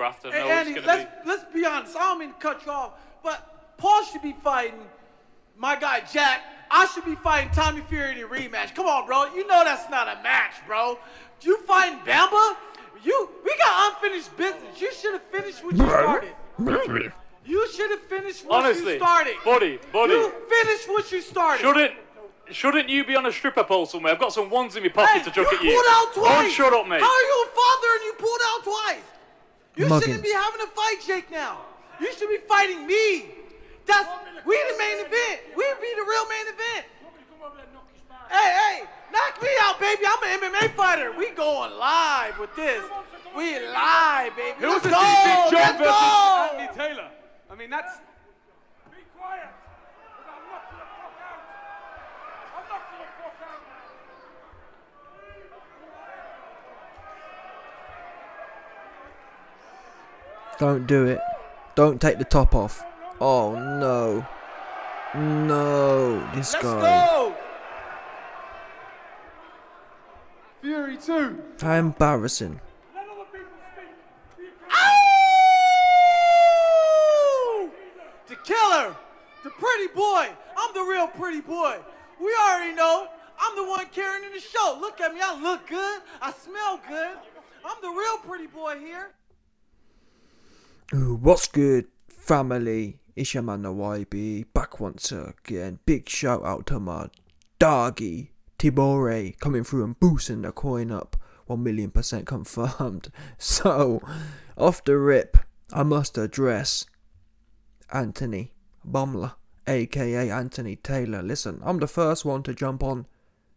choreographed. And Hey, know Andy, it's going to let's be honest. I don't mean to cut you off, but Paul should be fighting my guy Jack. I should be fighting Tommy Fury in a rematch. Come on, bro. You know that's not a match, bro. You fighting Bamba? We got unfinished business. You should have finished what you started. You should have finished what Honestly, you started. buddy. You finished what you started. Shouldn't you be on a stripper pole somewhere? I've got some ones in my pocket to chuck at you. You pulled out twice. Oh, shut up, mate. How are you a father and you pulled out twice? You Mugging. shouldn't be having a fight, Jake, now. You should be fighting me. We the main event. We be the real main event. Hey, knock me out, baby. I'm an MMA fighter. We going live with this. We live, baby. Let's go. Let's go. Anthony Taylor. I mean, that's... Be quiet. I'm not going to fuck out. I'm not going to fuck out. Don't do it. Don't take the top off. Oh no. No, this Let's guy. go. Fury 2. How embarrassing. Let other people speak. Ow! The killer. The pretty boy. I'm the real pretty boy. We already know. I'm the one carrying the show. Look at me. I look good. I smell good. I'm the real pretty boy here. Ooh, what's good, family? It's your man the YB, back once again. Big shout out to my doggy, Tibore, coming through and boosting the coin up. 1,000,000% confirmed. So, off the rip, I must address Anthony Bumler, aka Anthony Taylor. Listen, I'm the first one to jump on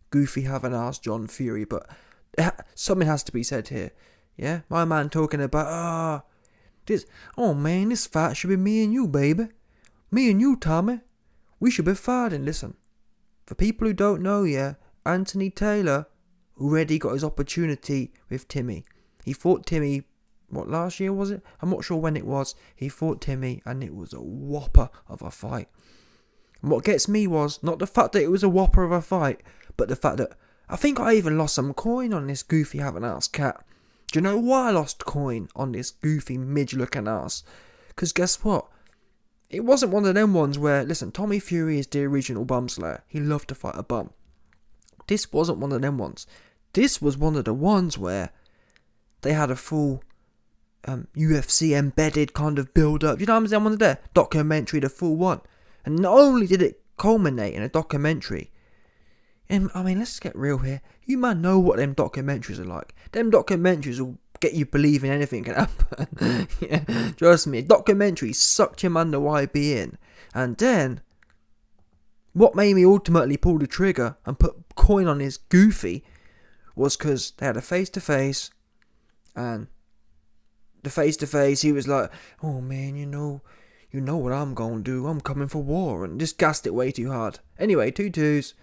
Goofy having asked John Fury, but something has to be said here. Yeah, my man talking about, this fight should be me and you, baby. Me and you, Tommy. We should be fighting. Listen, for people who don't know, yeah, Anthony Taylor already got his opportunity with Timmy. He fought Timmy, what, last year was it? I'm not sure when it was. He fought Timmy and it was a whopper of a fight. And what gets me was not the fact that it was a whopper of a fight, but the fact that I think I even lost some coin on this Goofy having ass cat. Do you know why I lost coin on this Goofy midge-looking ass? Because guess what? It wasn't one of them ones where, listen, Tommy Fury is the original bum slayer. He loved to fight a bum. This wasn't one of them ones. This was one of the ones where they had a full UFC embedded kind of build-up. You know what I'm saying? One of their documentary, the full one. And not only did it culminate in a documentary, and I mean, let's get real here. You might know what them documentaries are like. Them documentaries will get you believing anything can happen. Yeah, trust me. A documentary sucked your man the YB in. And then, what made me ultimately pull the trigger and put coin on his Goofy was because they had a face-to-face. And the face-to-face, he was like, oh man, you know what I'm going to do. I'm coming for war. And just gassed it way too hard. Anyway, 2-2s.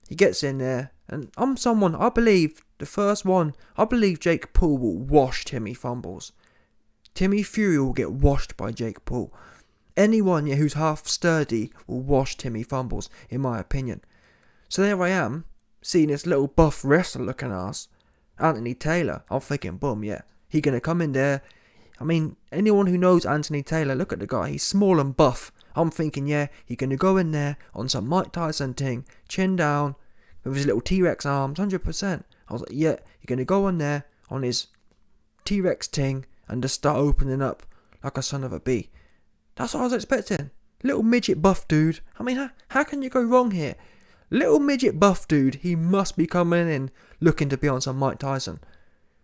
He gets in there, and I'm someone, I believe, the first one, I believe Jake Paul will wash Timmy Fumbles. Timmy Fury will get washed by Jake Paul. Anyone who's half sturdy will wash Timmy Fumbles, in my opinion. So there I am, seeing this little buff wrestler looking ass, Anthony Taylor. I'm thinking, boom, yeah, he gonna come in there. I mean, anyone who knows Anthony Taylor, look at the guy, he's small and buff. I'm thinking, yeah, he's going to go in there on some Mike Tyson thing, chin down, with his little T-Rex arms, 100%. I was like, yeah, you're going to go in there on his T-Rex thing and just start opening up like a son of a bee. That's what I was expecting. Little midget buff dude. I mean, how can you go wrong here? Little midget buff dude, he must be coming in looking to be on some Mike Tyson.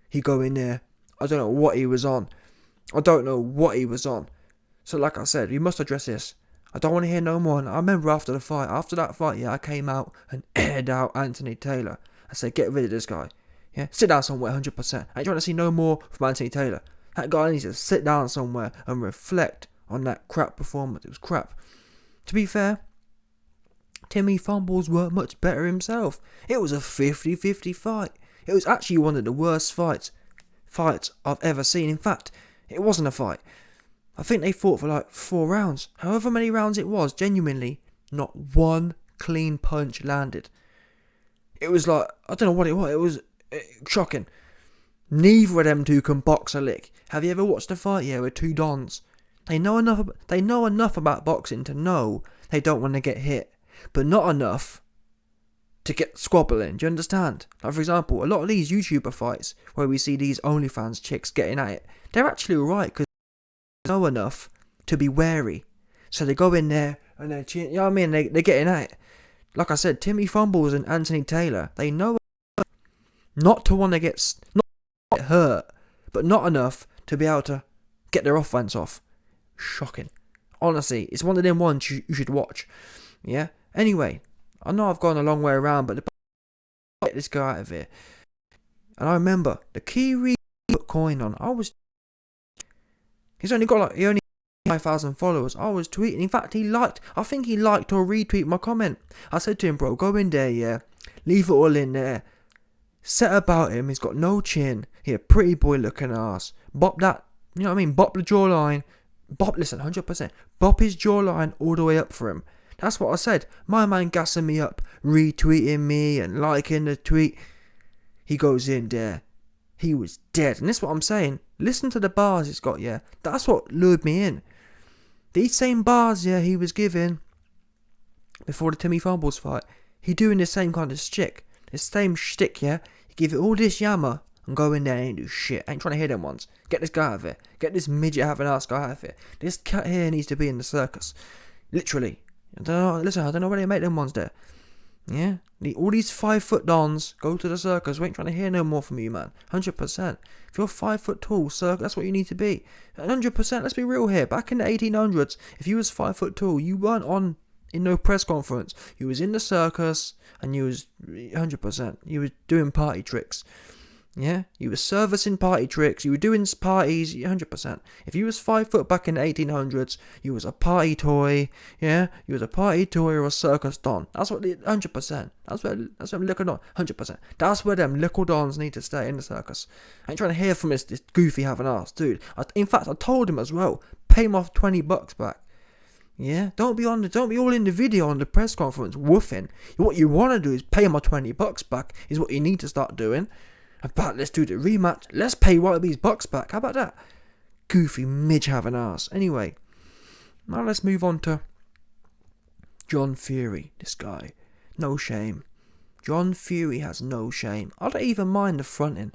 He go in there, I don't know what he was on. So like I said, we must address this. I don't want to hear no more. And I remember after that fight, yeah, I came out and aired out Anthony Taylor. I said, get rid of this guy. Yeah, sit down somewhere, 100%. I ain't trying to see no more from Anthony Taylor. That guy needs to sit down somewhere and reflect on that crap performance. It was crap. To be fair, Timmy Fumbles weren't much better himself. It was a 50-50 fight. It was actually one of the worst fights I've ever seen. In fact, it wasn't a fight. I think they fought for like 4 rounds. However many rounds it was, genuinely, not one clean punch landed. It was like, I don't know what it was. It was shocking. Neither of them two can box a lick. Have you ever watched a fight here with two dons? They know enough about boxing to know they don't want to get hit, but not enough to get squabbling. Do you understand? Like, for example, a lot of these YouTuber fights where we see these OnlyFans chicks getting at it, they're actually alright because they know enough to be wary. So they go in there and they're cheering, you know what I mean? They're getting at it. Like I said, Timmy Fumbles and Anthony Taylor, they know not to want to get hurt, but not enough to be able to get their offense off. Shocking. Honestly, it's one of them ones you should watch. Yeah? Anyway, I know I've gone a long way around, but get this guy out of here. And I remember the key reason he put coin on, he only 5,000 followers. I was tweeting. In fact, I think he liked or retweeted my comment. I said to him, bro, go in there, yeah. Leave it all in there. Set about him. He's got no chin. He a pretty boy looking ass. Bop that, you know what I mean? Bop the jawline. Listen, 100%. Bop his jawline all the way up for him. That's what I said. My man gassing me up, retweeting me and liking the tweet. He goes in there. He was dead. And this is what I'm saying. Listen to the bars he's got, yeah. That's what lured me in. These same bars, yeah, he was giving before the Timmy Fumbles fight. He doing the same kind of shtick. The same shtick, yeah. He give it all this yammer and go in there and ain't do shit. Ain't trying to hit them ones. Get this guy out of it. Get this midget having ass guy out of it. This cat here needs to be in the circus. Literally. I don't know where they make them ones there. Yeah? All these 5 foot dons go to the circus. We ain't trying to hear no more from you, man. 100%. If you're 5 foot tall, circus, that's what you need to be. 100%. Let's be real here. Back in the 1800s, if you was 5 foot tall, you weren't in no press conference. You was in the circus, and you was 100%. You was doing party tricks. Yeah, you were servicing party tricks, you were doing parties, 100%. If you was 5 foot back in the 1800s, you was a party toy, yeah? You was a party toy or a circus don. That's what, 100%. That's what I'm looking on, 100%. That's where them little dons need to stay in the circus. I ain't trying to hear from this goofy having ass, dude. In fact, I told him as well, pay him off $20 back. Yeah, don't be all in the video on the press conference woofing. What you want to do is pay him my $20 back, is what you need to start doing. But let's do the rematch. Let's pay Whitey's bucks back. How about that? Goofy midge having ass. Anyway, now let's move on to John Fury. This guy, no shame. John Fury has no shame. I don't even mind the fronting.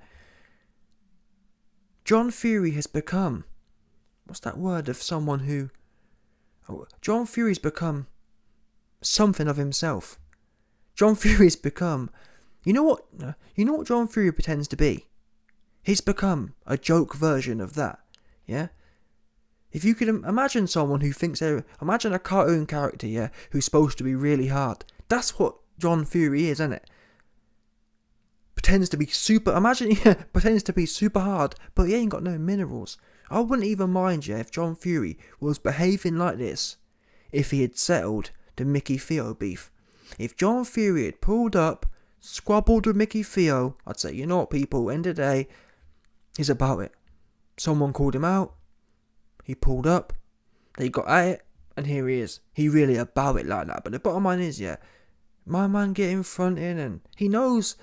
John Fury has become, what's that word of someone who? John Fury's become something of himself. John Fury's become. You know what John Fury pretends to be? He's become a joke version of that, yeah? If you could imagine someone who thinks imagine a cartoon character, yeah, who's supposed to be really hard. That's what John Fury is, isn't it? Pretends to be super hard, but he ain't got no minerals. I wouldn't even mind, yeah, if John Fury was behaving like this, if he had settled the Mickey Theo beef. If John Fury had pulled up, squabbled with Mickey Theo, I'd say, you know what, people, end of the day, he's about it. Someone called him out, he pulled up, they got at it, and here he is. He really about it like that. But the bottom line is, yeah, my man getting fronted, and he knows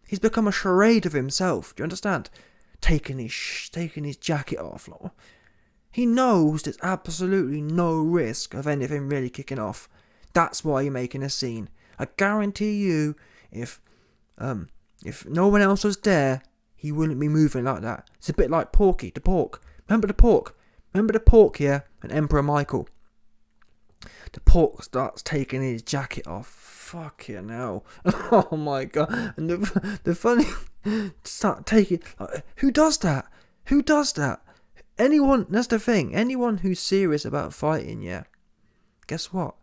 he's become a charade of himself. Do you understand? Taking his jacket off. Like, he knows there's absolutely no risk of anything really kicking off. That's why you're making a scene. I guarantee you, if no one else was there, he wouldn't be moving like that. It's a bit like Porky, the pork. Remember the pork? Yeah? And Emperor Michael. The pork starts taking his jacket off. Fucking hell. Oh my god. And the funny start taking. Who does that? Anyone, that's the thing. Anyone who's serious about fighting, yeah. Guess what?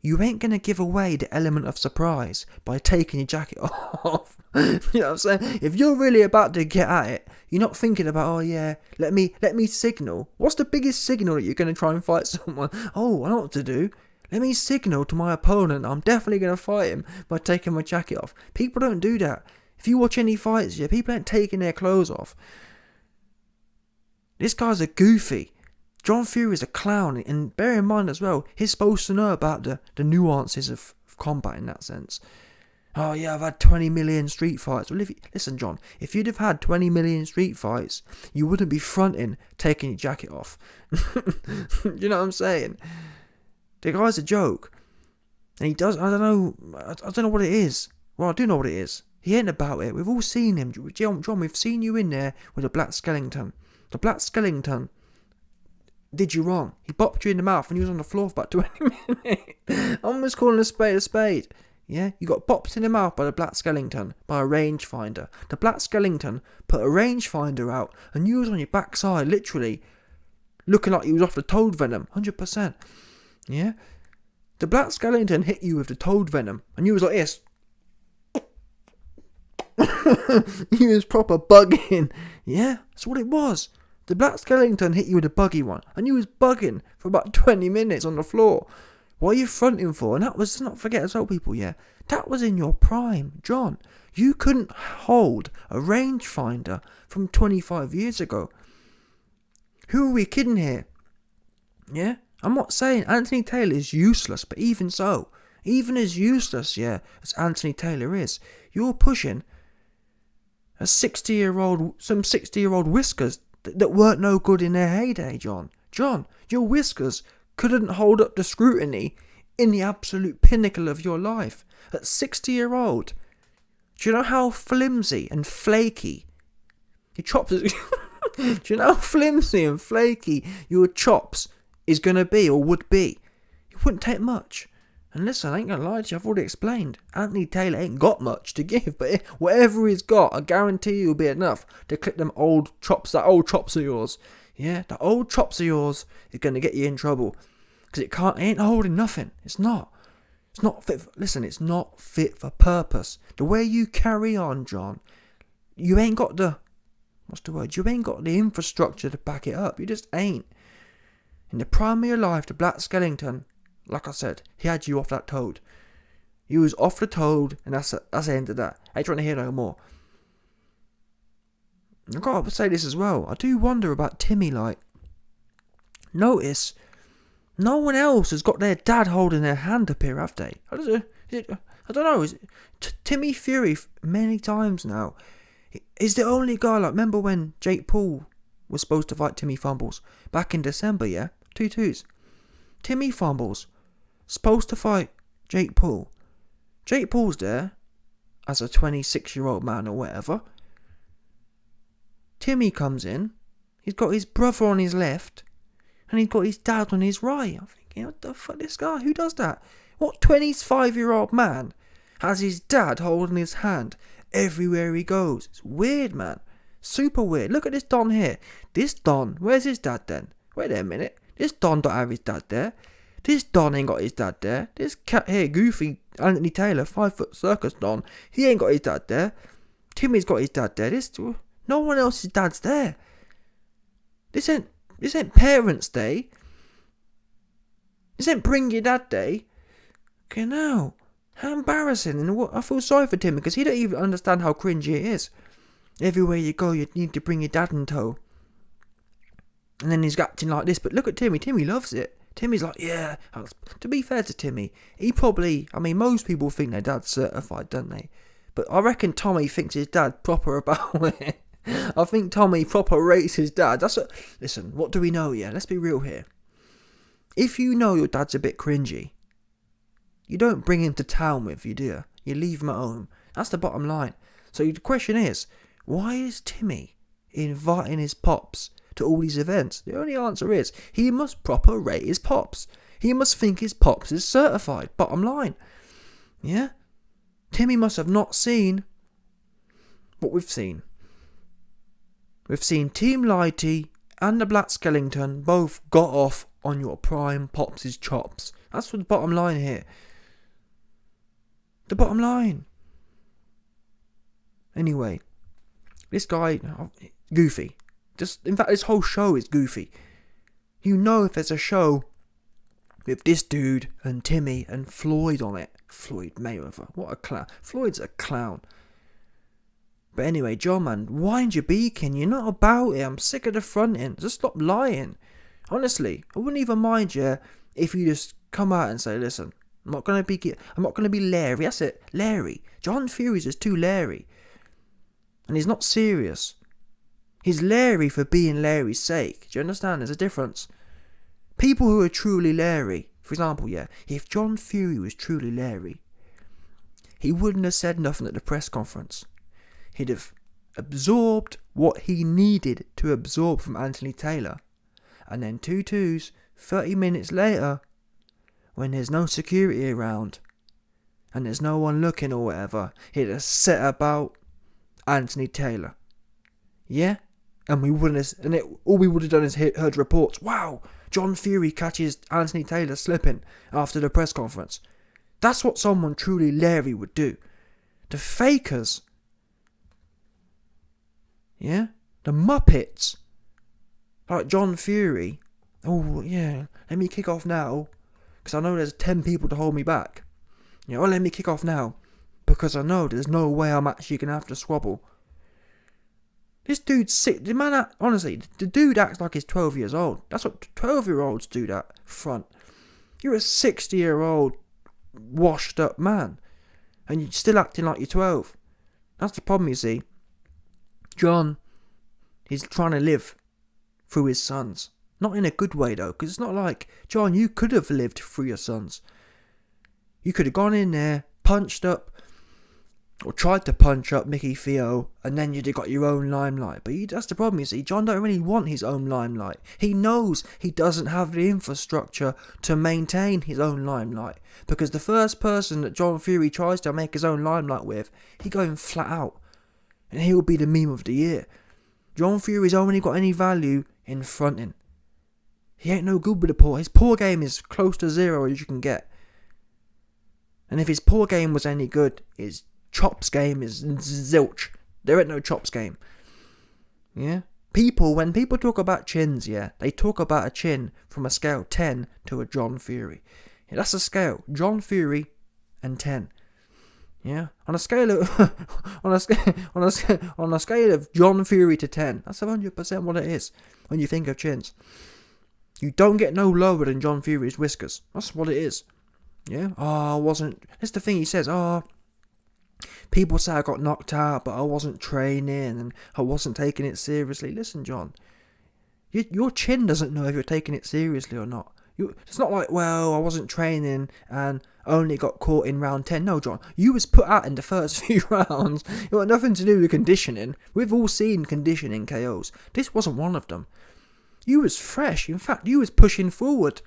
You ain't going to give away the element of surprise by taking your jacket off. You know what I'm saying? If you're really about to get at it, you're not thinking about, oh yeah, let me signal. What's the biggest signal that you're going to try and fight someone? Oh, I know what to do. Let me signal to my opponent I'm definitely going to fight him by taking my jacket off. People don't do that. If you watch any fights, yeah, people ain't taking their clothes off. This guy's a goofy. John Fury is a clown, and bear in mind as well, he's supposed to know about the nuances of combat in that sense. Oh yeah, I've had 20 million street fights. Well, listen, John, if you'd have had 20 million street fights, you wouldn't be fronting, taking your jacket off. Do you know what I'm saying? The guy's a joke. And he does, I don't know what it is. Well, I do know what it is. He ain't about it. We've all seen him. John, we've seen you in there with a black skeleton. The black skeleton did you wrong. He bopped you in the mouth and you was on the floor for about 20 minutes. I'm just calling a spade a spade. Yeah, you got bopped in the mouth by the black skeleton, by a rangefinder. The black skeleton put a rangefinder out and you was on your backside, literally, looking like you was off the toad venom, 100%. Yeah? The black skeleton hit you with the toad venom and you was like this. You was proper bugging. Yeah, that's what it was. The black skeleton hit you with a buggy one and you was bugging for about 20 minutes on the floor. What are you fronting for? And that was, let's not forget as well, people, yeah, that was in your prime, John. You couldn't hold a rangefinder from 25 years ago. Who are we kidding here? Yeah? I'm not saying Anthony Taylor is useless, but even so, even as useless, yeah, as Anthony Taylor is, you're pushing a 60-year-old whiskers that weren't no good in their heyday, John. John, your whiskers couldn't hold up the scrutiny in the absolute pinnacle of your life. At 60-year-old, do you know how flimsy and flaky your chops is? Do you know how flimsy and flaky your chops is going to be or would be? It wouldn't take much. And listen, I ain't going to lie to you, I've already explained. Anthony Taylor ain't got much to give, but whatever he's got, I guarantee you will be enough to clip them old chops, that old chops of yours. Yeah, that old chops of yours is going to get you in trouble. Because it ain't holding nothing. It's not. It's not fit for, listen, it's not fit for purpose. The way you carry on, John, you ain't got the, you ain't got the infrastructure to back it up. You just ain't. In the prime of your life, the black skeleton, like I said, he had you off that toad. You was off the toad, and that's the end of that. I ain't trying to hear no more. I've got to say this as well. I do wonder about Timmy, like. Notice, no one else has got their dad holding their hand up here, have they? I don't know. Timmy Fury, many times now, is the only guy, like, remember when Jake Paul was supposed to fight Timmy Fumbles back in December, yeah? 2-2s. Timmy Fumbles supposed to fight Jake Paul. Jake Paul's there as a 26-year-old man or whatever. Timmy comes in. He's got his brother on his left and he's got his dad on his right. I'm thinking, what the fuck, this guy? Who does that? What 25-year-old man has his dad holding his hand everywhere he goes? It's weird, man. Super weird. Look at this Don here. This Don, where's his dad then? Wait a minute. This Don don't have his dad there. This Don ain't got his dad there. This cat here, Goofy Anthony Taylor, 5-foot circus Don, he ain't got his dad there. Timmy's got his dad there. No one else's dad's there. This ain't Parents' Day. This ain't Bring Your Dad Day. Okay, now, how embarrassing. And I feel sorry for Timmy because he don't even understand how cringy it is. Everywhere you go, you need to bring your dad in tow. And then he's acting like this. But look at Timmy. Timmy loves it. Timmy's like, yeah. To be fair to Timmy, he probably, I mean, most people think their dad's certified, don't they? But I reckon Tommy thinks his dad proper about it. I think Tommy proper rates his dad. Listen, what do we know, yeah? Let's be real here. If you know your dad's a bit cringy, you don't bring him to town with you, do you? You leave him at home. That's the bottom line. So the question is, why is Timmy inviting his pops to all these events? The only answer is, he must proper rate his pops. He must think his pops is certified. Bottom line. Yeah? Timmy must have not seen what we've seen. We've seen Team Lighty and the Black Skellington both got off on your prime pops' chops. That's the bottom line here. The bottom line. Anyway, this guy, Goofy. In fact, this whole show is goofy. You know, if there's a show with this dude and Timmy and Floyd on it. Floyd Mayweather. What a clown. Floyd's a clown. But anyway, John, man, wind your beacon. You're not about it. I'm sick of the fronting. Just stop lying. Honestly, I wouldn't even mind you if you just come out and say, listen, I'm not gonna be Larry. That's it, Larry. John Fury's just too Larry, and he's not serious. He's Larry for being Larry's sake. Do you understand? There's a difference. People who are truly Larry, for example, yeah, if John Fury was truly Larry, he wouldn't have said nothing at the press conference. He'd have absorbed what he needed to absorb from Anthony Taylor, and then 30 minutes later, when there's no security around and there's no one looking or whatever, he'd have set about Anthony Taylor. Yeah? And all we would have done is heard reports. Wow, John Fury catches Anthony Taylor slipping after the press conference. That's what someone truly Larry would do. The fakers. Yeah? The Muppets. Like John Fury. Oh, yeah, let me kick off now, because I know there's 10 people to hold me back. Let me kick off now, because I know there's no way I'm actually going to have to squabble. This dude's sick. Honestly, the dude acts like he's 12 years old. That's what 12-year-olds do, that front. You're a 60-year-old washed up man, and you're still acting like you're 12. That's the problem, you see. John, he's trying to live through his sons. Not in a good way, though, because it's not like, John, you could have lived through your sons. You could have gone in there, punched up, or tried to punch up Mickey Theo, and then you'd have got your own limelight. But that's the problem, you see. John don't really want his own limelight. He knows he doesn't have the infrastructure to maintain his own limelight, because the first person that John Fury tries to make his own limelight with, he going flat out, and he'll be the meme of the year. John Fury's only got any value in fronting. He ain't no good with the poor. His poor game is close to zero as you can get. And if his poor game was any good, his chops game is zilch. There ain't no chops game. Yeah? When people talk about chins, yeah, they talk about a chin from a scale 10 to a John Fury. Yeah, that's a scale. John Fury and 10. Yeah? On a scale of on a scale of John Fury to 10, that's 100% what it is when you think of chins. You don't get no lower than John Fury's whiskers. That's what it is. Yeah? That's the thing he says. People say I got knocked out, but I wasn't training and I wasn't taking it seriously. Listen, John. Your chin doesn't know if you're taking it seriously or not. It's not like, well, I wasn't training and only got caught in round 10. No, John. You was put out in the first few rounds. It got nothing to do with conditioning. We've all seen conditioning KOs. This wasn't one of them. You was fresh. In fact, you was pushing forward.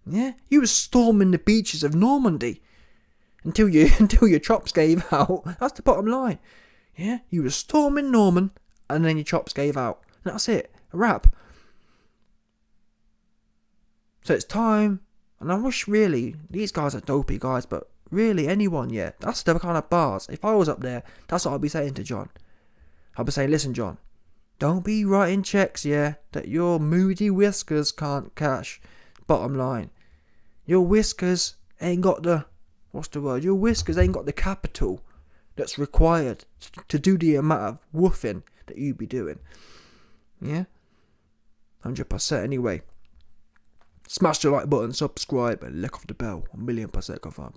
Yeah? You was storming the beaches of Normandy until your chops gave out. That's the bottom line. Yeah? You was storming Norman and then your chops gave out. And that's it. A wrap. So it's time. And I wish really, these guys are dopey guys, but really anyone, yeah. That's the kind of bars. If I was up there, that's what I'd be saying to John. I'd be saying, listen, John. Don't be writing checks, yeah, that your moody whiskers can't cash. Bottom line. Your whiskers ain't got the... Your whiskers ain't got the capital that's required to do the amount of woofing that you be doing. Yeah? 100% anyway. Smash the like button, subscribe, and lick off the bell. 1,000,000% confirmed.